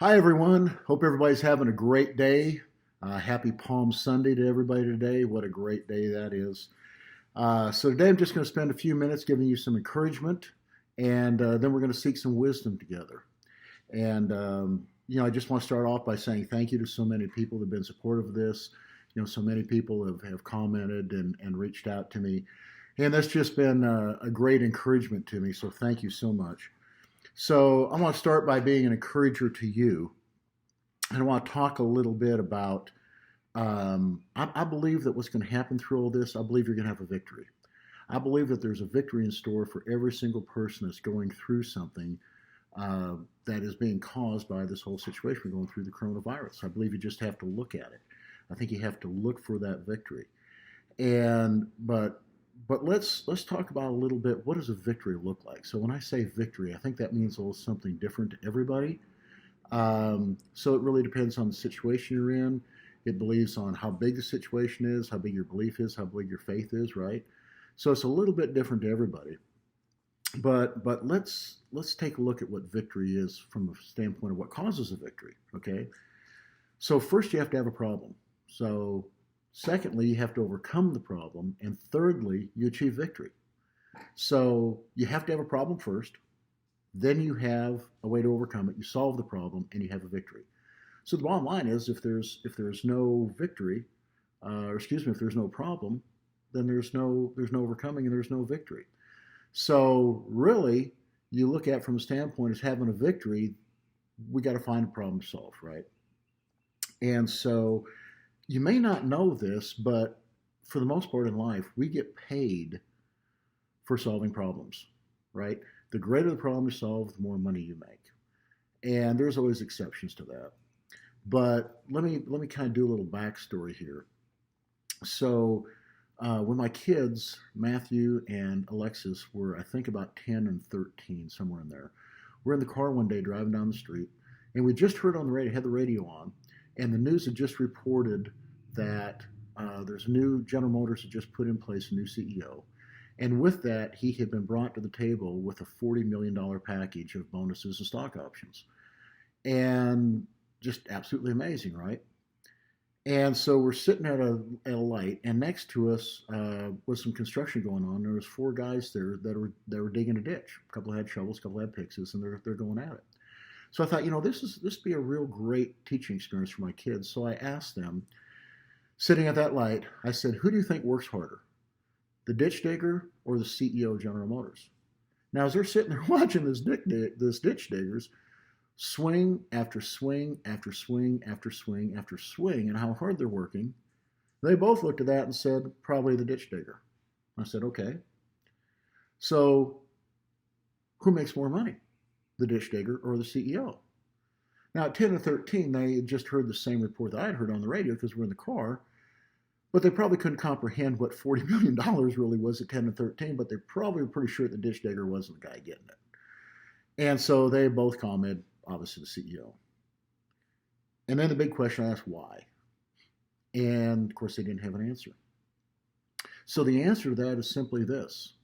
Hi, everyone. Hope everybody's having a great day. Happy Palm Sunday to everybody today. What a great day that is. So, today I'm just going to spend a few minutes giving you some encouragement, and then we're going to seek some wisdom together. And, I just want to start off by saying thank you to so many people that have been supportive of this. So many people have commented and reached out to me. And that's just been a great encouragement to me. So, thank you so much. So, I want to start by being an encourager to you. And I want to talk a little bit about I believe that what's going to happen through all this, I believe you're going to have a victory. I believe that there's a victory in store for every single person that's going through something uh, that is being caused by this whole situation we're going through the coronavirus. I believe you just have to look at it. I think you have to look for that victory. And but let's talk about a little bit, what does a victory look like? So when I say victory, I think that means a little something different to everybody. So it really depends on the situation you're in. It believes on how big the situation is, how big your belief is, how big your faith is, right? So it's a little bit different to everybody. But let's take a look at what victory is from the standpoint of what causes a victory. Okay. So first you have to have a problem. So secondly, you have to overcome the problem, and thirdly, you achieve victory. So you have to have a problem first. Then you have a way to overcome it. You solve the problem, and you have a victory. So the bottom line is, if there's no victory, or excuse me, if there's no problem, then there's no overcoming and there's no victory. So really, you look at it from a standpoint as having a victory, we got to find a problem to solve, right? And so you may not know this, but for the most part in life, we get paid for solving problems, right? The greater the problem you solve, the more money you make. And there's always exceptions to that. But let me kind of do a little backstory here. So when my kids, Matthew and Alexis, were I think about 10 and 13, somewhere in there, we're in the car one day driving down the street, and we just heard on the radio, had the radio on, and the news had just reported that there's a new General Motors had just put in place a new CEO. And with that, he had been brought to the table with a $40 million package of bonuses and stock options. And just absolutely amazing, right? And so we're sitting at a light, and next to us was some construction going on. There was four guys there that were digging a ditch. A couple had shovels, a couple had picks, and they're going at it. So I thought, this would be a real great teaching experience for my kids. So I asked them, sitting at that light, I said, "Who do you think works harder, the ditch digger or the CEO of General Motors?" Now, as they're sitting there watching this ditch diggers swing after swing after swing after swing after swing, and how hard they're working, they both looked at that and said, "Probably the ditch digger." I said, "Okay. So who makes more money, the ditch digger or the CEO?" Now, at 10 and 13, they had just heard the same report that I had heard on the radio because we're in the car, but they probably couldn't comprehend what $40 million really was at 10 and 13, but they probably were pretty sure the ditch digger wasn't the guy getting it. And so they both commented, obviously, the CEO. And then the big question, I asked why. And of course, they didn't have an answer. So the answer to that is simply this: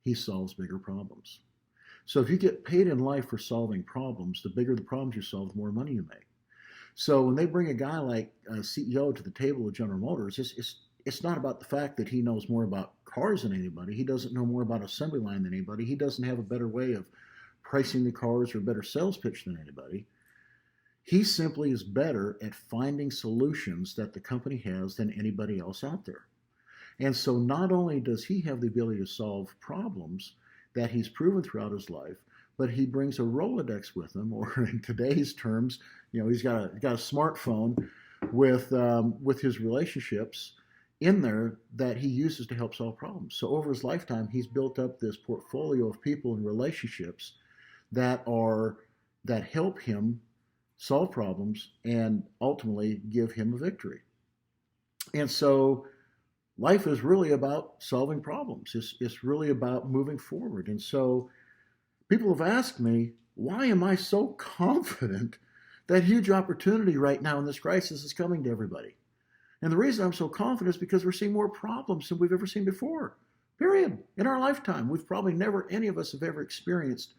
he solves bigger problems. So if you get paid in life for solving problems, the bigger the problems you solve, the more money you make. So when they bring a guy like a CEO to the table of General Motors, it's not about the fact that he knows more about cars than anybody. He doesn't know more about assembly line than anybody. He doesn't have a better way of pricing the cars or a better sales pitch than anybody. He simply is better at finding solutions that the company has than anybody else out there. And so not only does he have the ability to solve problems that he's proven throughout his life, but he brings a Rolodex with him, or in today's terms, he's got a smartphone with his relationships in there that he uses to help solve problems. So over his lifetime, he's built up this portfolio of people and relationships that help him solve problems and ultimately give him a victory. And so life is really about solving problems. It's really about moving forward. And so people have asked me, why am I so confident that huge opportunity right now in this crisis is coming to everybody? And the reason I'm so confident is because we're seeing more problems than we've ever seen before. Period. In our lifetime, we've probably never, any of us have ever experienced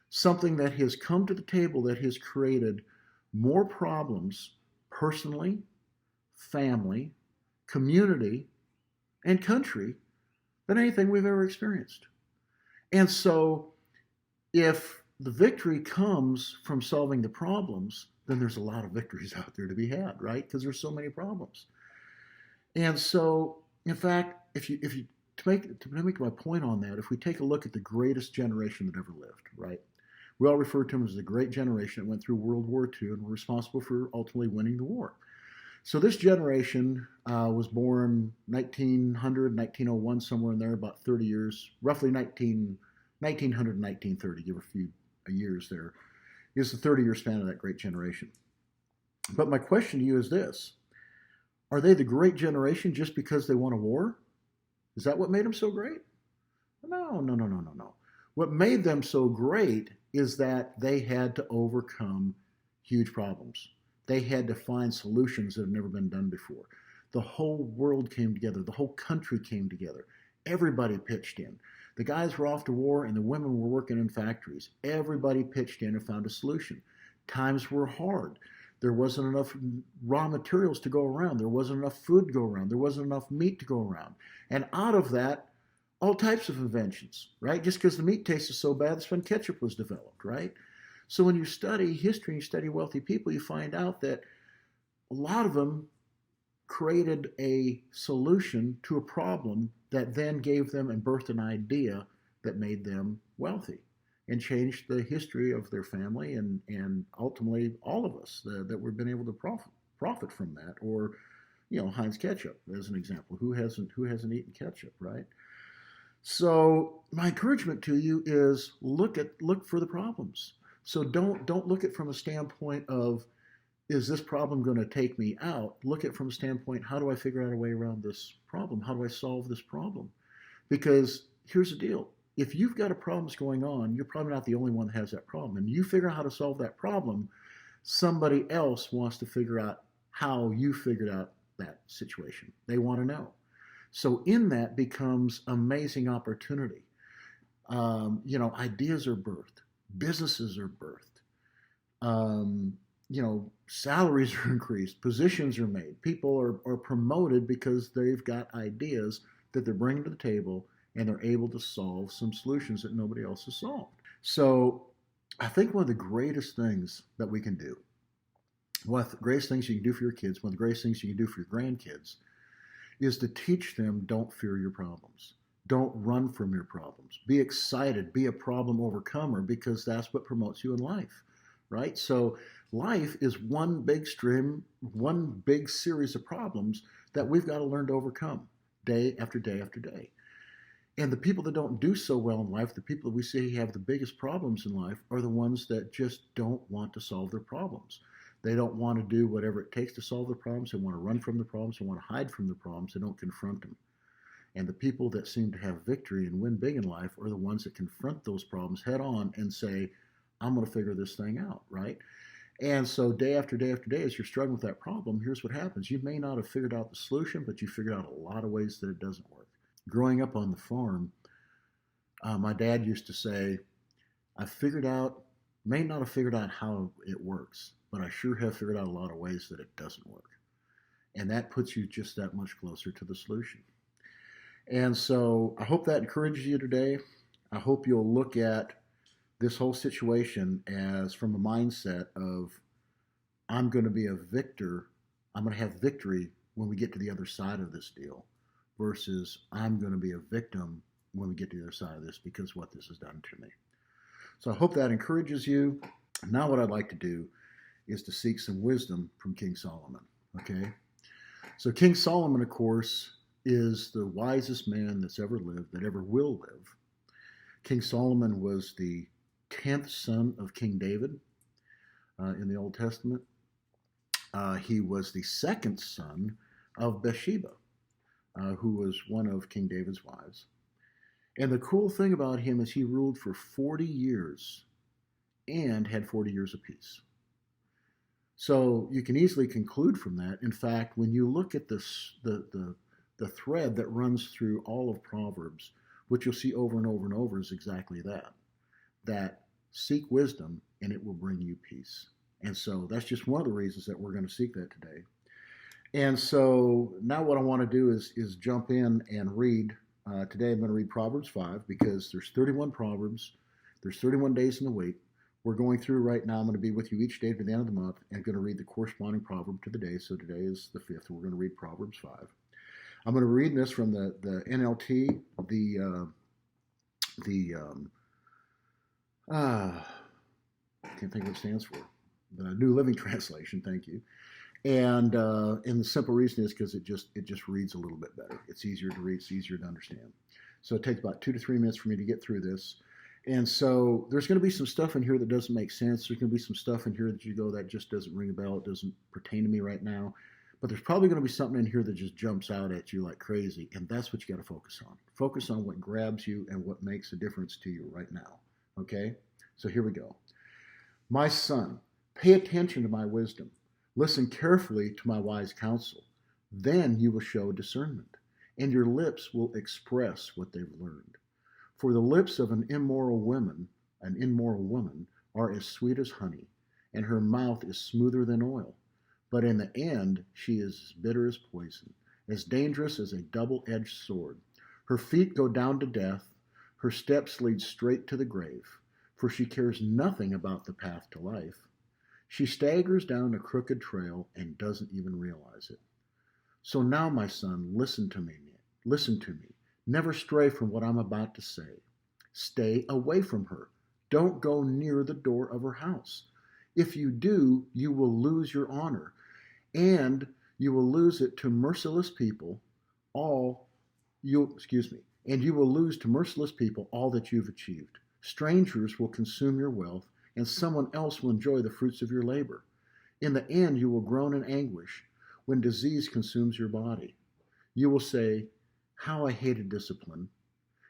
something that has come to the table that has created more problems personally, family, community, and country than anything we've ever experienced. And so if the victory comes from solving the problems, then there's a lot of victories out there to be had, right? Because there's so many problems. And so, in fact, if you to make my point on that, if we take a look at the greatest generation that ever lived, right? We all refer to them as the great generation that went through World War II and were responsible for ultimately winning the war. So this generation was born 1900, 1901, somewhere in there, about 30 years, roughly 1900 1930, give a few years there, is the 30-year span of that great generation. But my question to you is this. Are they the great generation just because they won a war? Is that what made them so great? No, no, no, no, no, no. What made them so great is that they had to overcome huge problems. They had to find solutions that have never been done before. The whole world came together. The whole country came together. Everybody pitched in. The guys were off to war and the women were working in factories. Everybody pitched in and found a solution. Times were hard. There wasn't enough raw materials to go around. There wasn't enough food to go around. There wasn't enough meat to go around. And out of that, all types of inventions, right? Just because the meat tasted so bad, that's when ketchup was developed, right? So when you study history and you study wealthy people, you find out that a lot of them created a solution to a problem that then gave them and birthed an idea that made them wealthy and changed the history of their family and ultimately all of us that we've been able to profit from that. Or, Heinz ketchup as an example. Who hasn't eaten ketchup, right? So my encouragement to you is look for the problems. So don't look at it from a standpoint of, is this problem going to take me out? Look at it from a standpoint, how do I figure out a way around this problem? How do I solve this problem? Because here's the deal. If you've got a problem that's going on, you're probably not the only one that has that problem. And you figure out how to solve that problem, somebody else wants to figure out how you figured out that situation. They want to know. So in that becomes amazing opportunity. Ideas are birthed. Businesses are birthed. Salaries are increased. Positions are made. People are promoted because they've got ideas that they're bringing to the table and they're able to solve some solutions that nobody else has solved. So I think one of the greatest things that we can do, one of the greatest things you can do for your kids, one of the greatest things you can do for your grandkids, is to teach them, don't fear your problems. Don't run from your problems. Be excited. Be a problem overcomer, because that's what promotes you in life, right? So life is one big stream, one big series of problems that we've got to learn to overcome day after day after day. And the people that don't do so well in life, the people that we see have the biggest problems in life, are the ones that just don't want to solve their problems. They don't want to do whatever it takes to solve the problems. They want to run from the problems. They want to hide from the problems. They don't confront them. And the people that seem to have victory and win big in life are the ones that confront those problems head on and say, I'm going to figure this thing out, right? And so day after day after day, as you're struggling with that problem, here's what happens. You may not have figured out the solution, but you figured out a lot of ways that it doesn't work. Growing up on the farm, my dad used to say, may not have figured out how it works, but I sure have figured out a lot of ways that it doesn't work. And that puts you just that much closer to the solution. And so I hope that encourages you today. I hope you'll look at this whole situation as from a mindset of, I'm going to be a victor. I'm going to have victory when we get to the other side of this deal, versus I'm going to be a victim when we get to the other side of this because of what this has done to me. So I hope that encourages you. Now what I'd like to do is to seek some wisdom from King Solomon. Okay? So King Solomon, of course, is the wisest man that's ever lived, that ever will live. King Solomon was the 10th son of King David in the Old Testament. He was the second son of Bathsheba, who was one of King David's wives. And the cool thing about him is he ruled for 40 years and had 40 years of peace. So you can easily conclude from that. In fact, when you look at this, the thread that runs through all of Proverbs, what you'll see over and over and over is exactly that. That seek wisdom and it will bring you peace. And so that's just one of the reasons that we're going to seek that today. And so now what I want to do is jump in and read. Today I'm going to read Proverbs 5 because there's 31 Proverbs. There's 31 days in the week. We're going through right now. I'm going to be with you each day to the end of the month and going to read the corresponding proverb to the day. So today is the 5th. We're going to read Proverbs 5. I'm going to read this from the NLT, I can't think of what it stands for. The New Living Translation. Thank you. And the simple reason is because it just reads a little bit better. It's easier to read. It's easier to understand. So it takes about 2 to 3 minutes for me to get through this. And so there's going to be some stuff in here that doesn't make sense. There's going to be some stuff in here that you go, that just doesn't ring a bell. It doesn't pertain to me right now. But there's probably going to be something in here that just jumps out at you like crazy. And that's what you got to focus on. Focus on what grabs you and what makes a difference to you right now. Okay? So here we go. My son, pay attention to my wisdom. Listen carefully to my wise counsel. Then you will show discernment, and your lips will express what they've learned. For the lips of an immoral woman, are as sweet as honey, and her mouth is smoother than oil. But in the end, she is as bitter as poison, as dangerous as a double-edged sword. Her feet go down to death, her steps lead straight to the grave, for she cares nothing about the path to life. She staggers down a crooked trail and doesn't even realize it. So now, my son, listen to me. Listen to me. Never stray from what I'm about to say. Stay away from her. Don't go near the door of her house. If you do, you will lose your honor, and you will lose it to merciless people and you will lose to merciless people all that you've achieved. Strangers will consume your wealth, and someone else will enjoy the fruits of your labor. In the end, you will groan in anguish when disease consumes your body. You will say, how I hated discipline.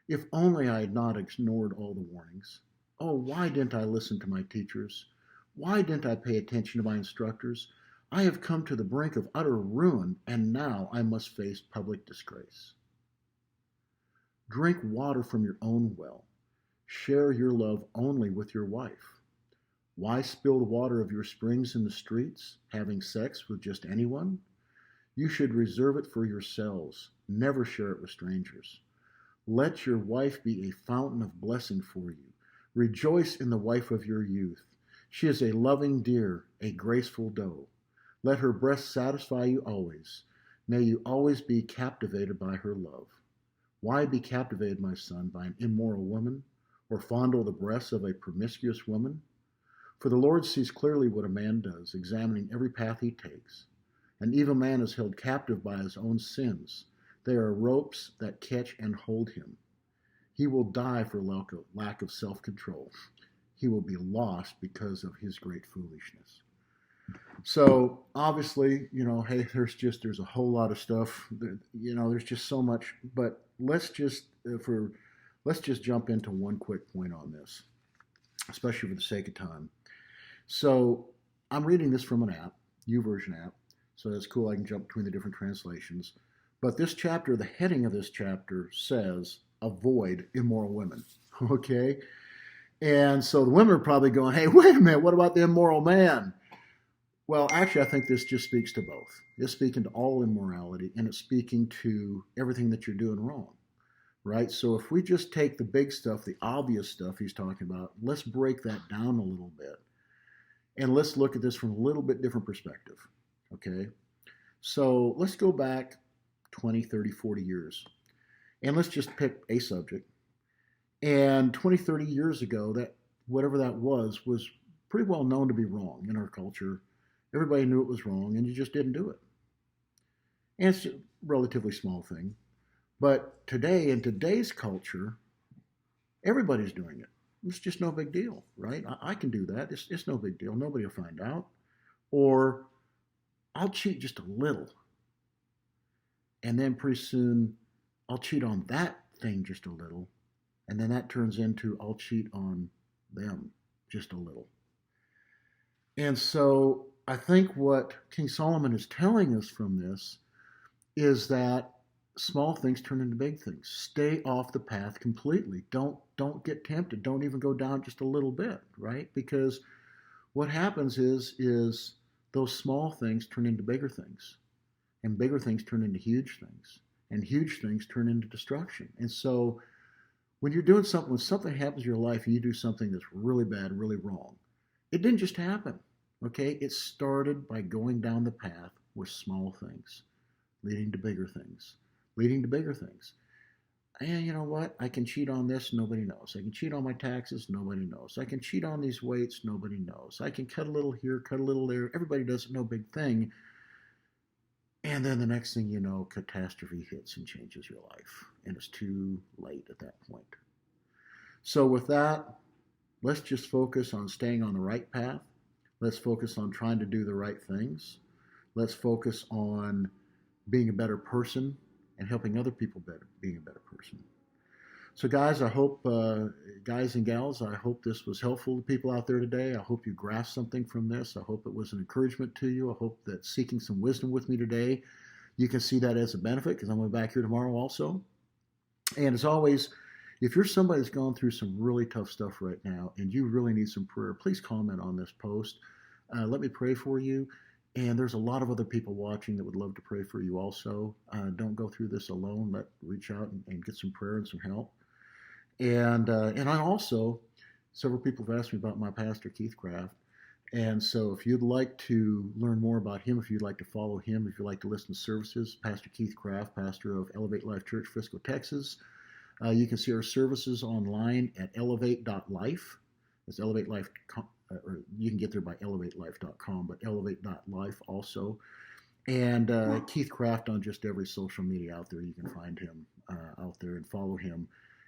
If only I had not ignored all the warnings. Oh, why didn't I listen to my teachers? Why didn't I pay attention to my instructors? I have come to the brink of utter ruin, and now I must face public disgrace. Drink water from your own well. Share your love only with your wife. Why spill the water of your springs in the streets, having sex with just anyone? You should reserve it for yourselves. Never share it with strangers. Let your wife be a fountain of blessing for you. Rejoice in the wife of your youth. She is a loving deer, a graceful doe. Let her breast satisfy you always. May you always be captivated by her love. Why be captivated, my son, by an immoral woman, or fondle the breasts of a promiscuous woman? For the Lord sees clearly what a man does, examining every path he takes. An evil man is held captive by his own sins. They are ropes that catch and hold him. He will die for lack of self-control. He will be lost because of his great foolishness. So obviously, hey, there's a whole lot of stuff. There's just so much. But let's just jump into one quick point on this, especially for the sake of time. So I'm reading this from an app, YouVersion app. So that's cool. I can jump between the different translations. But this chapter, the heading of this chapter says, avoid immoral women. Okay? And so the women are probably going, hey, wait a minute, what about the immoral man? Well, actually, I think this just speaks to both. It's speaking to all immorality, and it's speaking to everything that you're doing wrong, right? So if we just take the big stuff, the obvious stuff he's talking about, let's break that down a little bit. And let's look at this from a little bit different perspective, okay? So let's go back 20, 30, 40 years. And let's just pick a subject. And 20, 30 years ago, that whatever that was pretty well known to be wrong in our culture. Everybody knew it was wrong, and you just didn't do it. And it's a relatively small thing. But today, in today's culture, everybody's doing it. It's just no big deal, right? I can do that. It's no big deal. Nobody will find out. Or I'll cheat just a little. And then pretty soon, I'll cheat on that thing just a little. And then that turns into I'll cheat on them just a little. And so I think what King Solomon is telling us from this is that small things turn into big things. Stay off the path completely. Don't get tempted. Don't even go down just a little bit, right? Because what happens is those small things turn into bigger things, and bigger things turn into huge things, and huge things turn into destruction. And so when you're doing something, when something happens in your life and you do something that's really bad, really wrong, it didn't just happen. Okay, it started by going down the path with small things, leading to bigger things, leading to bigger things. And you know what? I can cheat on this, nobody knows. I can cheat on my taxes, nobody knows. I can cheat on these weights, nobody knows. I can cut a little here, cut a little there. Everybody does it, no big thing. And then the next thing you know, catastrophe hits and changes your life. And it's too late at that point. So with that, let's just focus on staying on the right path. Let's focus on trying to do the right things. Let's focus on being a better person and helping other people being a better person. So guys, I hope, guys and gals, I hope this was helpful to people out there today. I hope you grasped something from this. I hope it was an encouragement to you. I hope that seeking some wisdom with me today, you can see that as a benefit, because I'm going to be back here tomorrow also. And as always, if you're somebody that's gone through some really tough stuff right now and you really need some prayer, please comment on this post. Let me pray for you. And there's a lot of other people watching that would love to pray for you also. Don't go through this alone. Reach out and get some prayer and some help. And I also, several people have asked me about my pastor, Keith Craft. And so if you'd like to learn more about him, if you'd like to follow him, if you'd like to listen to services, Pastor Keith Craft, pastor of Elevate Life Church, Frisco, Texas. You can see our services online at elevate.life. It's Elevate Life, or you can get there by elevatelife.com, but elevate.life also. And Keith Craft on just every social media out there. You can find him out there and follow him,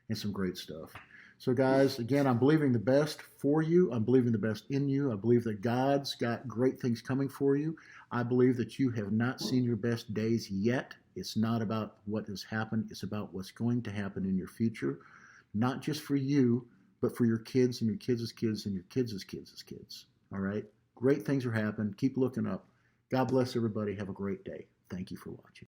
and some great stuff. So guys, again, I'm believing the best for you. I'm believing the best in you. I believe that God's got great things coming for you. I believe that you have not seen your best days yet. It's not about what has happened. It's about what's going to happen in your future, not just for you, but for your kids and your kids' kids and your kids' kids' kids. All right? Great things are happening. Keep looking up. God bless everybody. Have a great day. Thank you for watching.